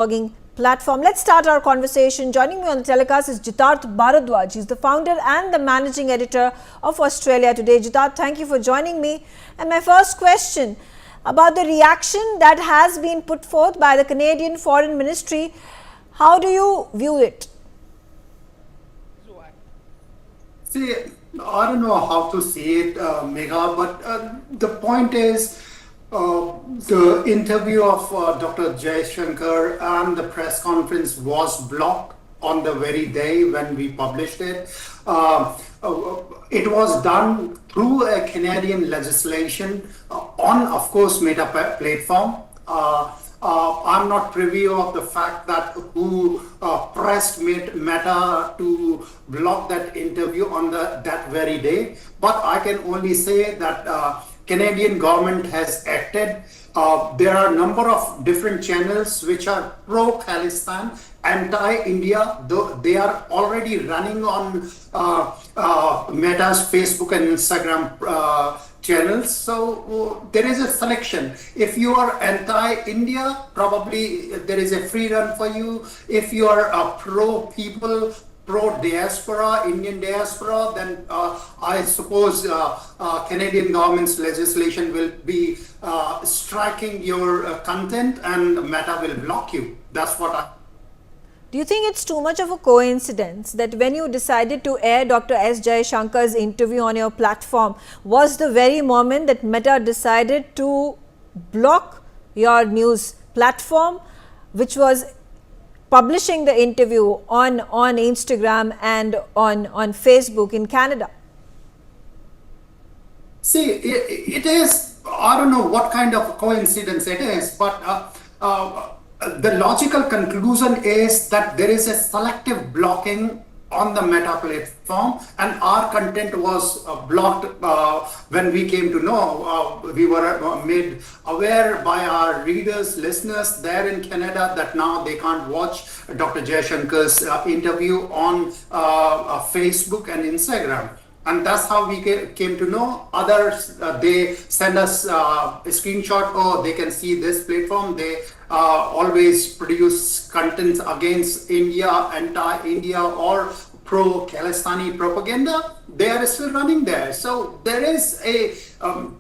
blogging platform. Let's start our conversation. Joining me on the telecast is Jitarth Bharadwaj. He's the founder and the managing editor of Australia Today. Jitarth, thank you for joining me. And my first question about the reaction that has been put forth by the Canadian Foreign Ministry. How do you view it? See, I don't know how to see it, Megha, but the point is the interview of Dr. Jaishankar and the press conference was blocked on the very day when we published it. It was done through a Canadian legislation on, of course, Meta platform. I'm not privy of the fact that who pressed Meta to block that interview on that very day, but I can only say that Canadian government has acted. There are a number of different channels which are pro-Khalistan, anti-India. They are already running on Meta's Facebook and Instagram channels. So there is a selection. If you are anti-India, probably there is a free run for you. If you are a pro-people, pro-diaspora, Indian diaspora, then I suppose Canadian government's legislation will be striking your content and Meta will block you. That's what I... Do you think it's too much of a coincidence that when you decided to air Dr. S. Jaishankar's interview on your platform was the very moment that Meta decided to block your news platform, which was publishing the interview on Instagram and on Facebook in Canada? See, it is, I don't know what kind of coincidence it is, but the logical conclusion is that there is a selective blocking on the Meta platform, and our content was blocked when we came to know. We were made aware by our readers, listeners there in Canada that now they can't watch Dr. Jaishankar's interview on Facebook and Instagram. And that's how we came to know. Others, they send us a screenshot, oh, they can see this platform. They always produce content against India, anti-India or pro-Khalistani propaganda. They are still running there. So there is a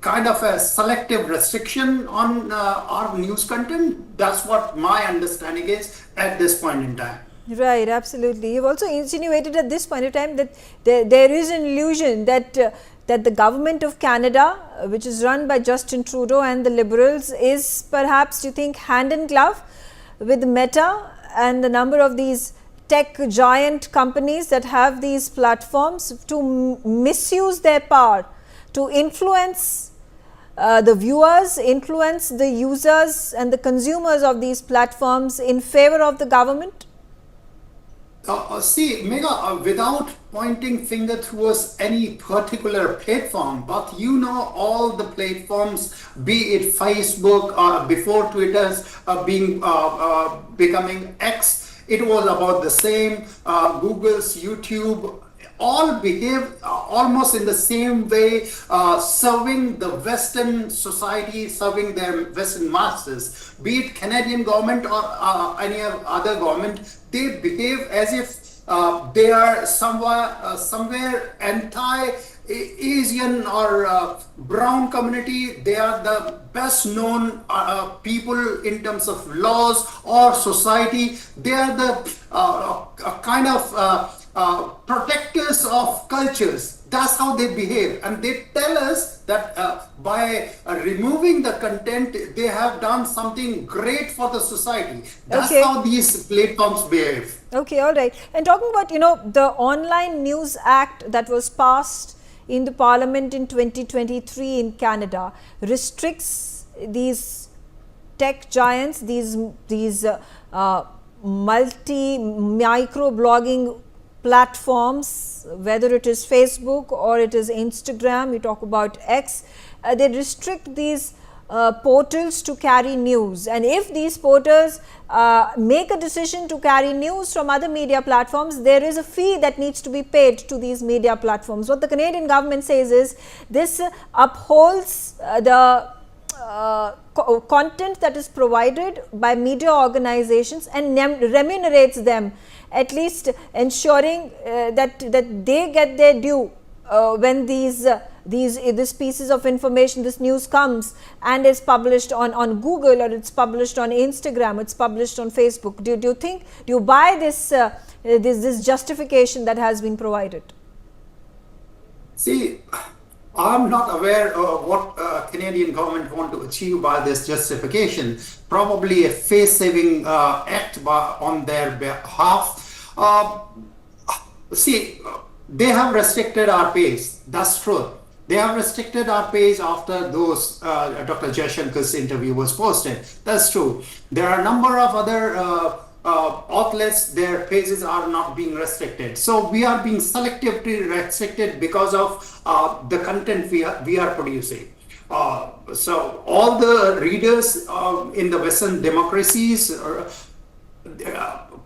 kind of a selective restriction on our news content. That's what my understanding is at this point in time. Right, absolutely. You've also insinuated at this point in time that there is an illusion that that the government of Canada, which is run by Justin Trudeau and the Liberals, is perhaps, do you think, hand in glove with Meta and the number of these tech giant companies that have these platforms to misuse their power, to influence the viewers, influence the users and the consumers of these platforms in favor of the government? See, Megha, without pointing finger towards any particular platform, but you know all the platforms, be it Facebook or before Twitter's becoming X, it was about the same. Google's, YouTube, all behave almost in the same way, serving the Western society, serving their Western masses. Be it Canadian government or any other government, they behave as if they are somewhere anti-Asian or brown community. They are the best known people in terms of laws or society. They are the kind of protectors of cultures. That's how they behave, and they tell us that by removing the content, they have done something great for the society. That's how these platforms behave. Okay, all right. And talking about, you know, the Online News Act that was passed in the Parliament in 2023 in Canada restricts these tech giants, these micro blogging platforms, whether it is Facebook or it is Instagram, you talk about X, they restrict these portals to carry news, and if these portals make a decision to carry news from other media platforms, there is a fee that needs to be paid to these media platforms. What the Canadian government says is this upholds content that is provided by media organizations and remunerates them, at least ensuring that they get their due when these pieces of information, this news comes and is published on Google, or it's published on Instagram, it's published on Facebook. Do you think, do you buy this this justification that has been provided? See, I'm not aware of what Canadian government want to achieve by this justification. Probably a face-saving act on their behalf. See, they have restricted our page. That's true. They have restricted our page after those Dr. Jaishankar's interview was posted. That's true. There are a number of other outlets, their pages are not being restricted. So we are being selectively restricted because of the content we are producing. So all the readers in the Western democracies,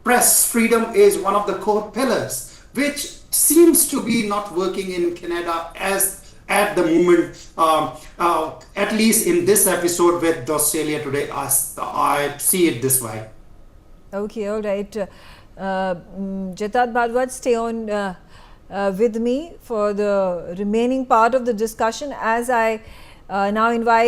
press freedom is one of the core pillars, which seems to be not working in Canada as at the moment, at least in this episode with Australia Today. I see it this way. Okay, all right. Jitarth Bharadwaj, stay on with me for the remaining part of the discussion, as I now invite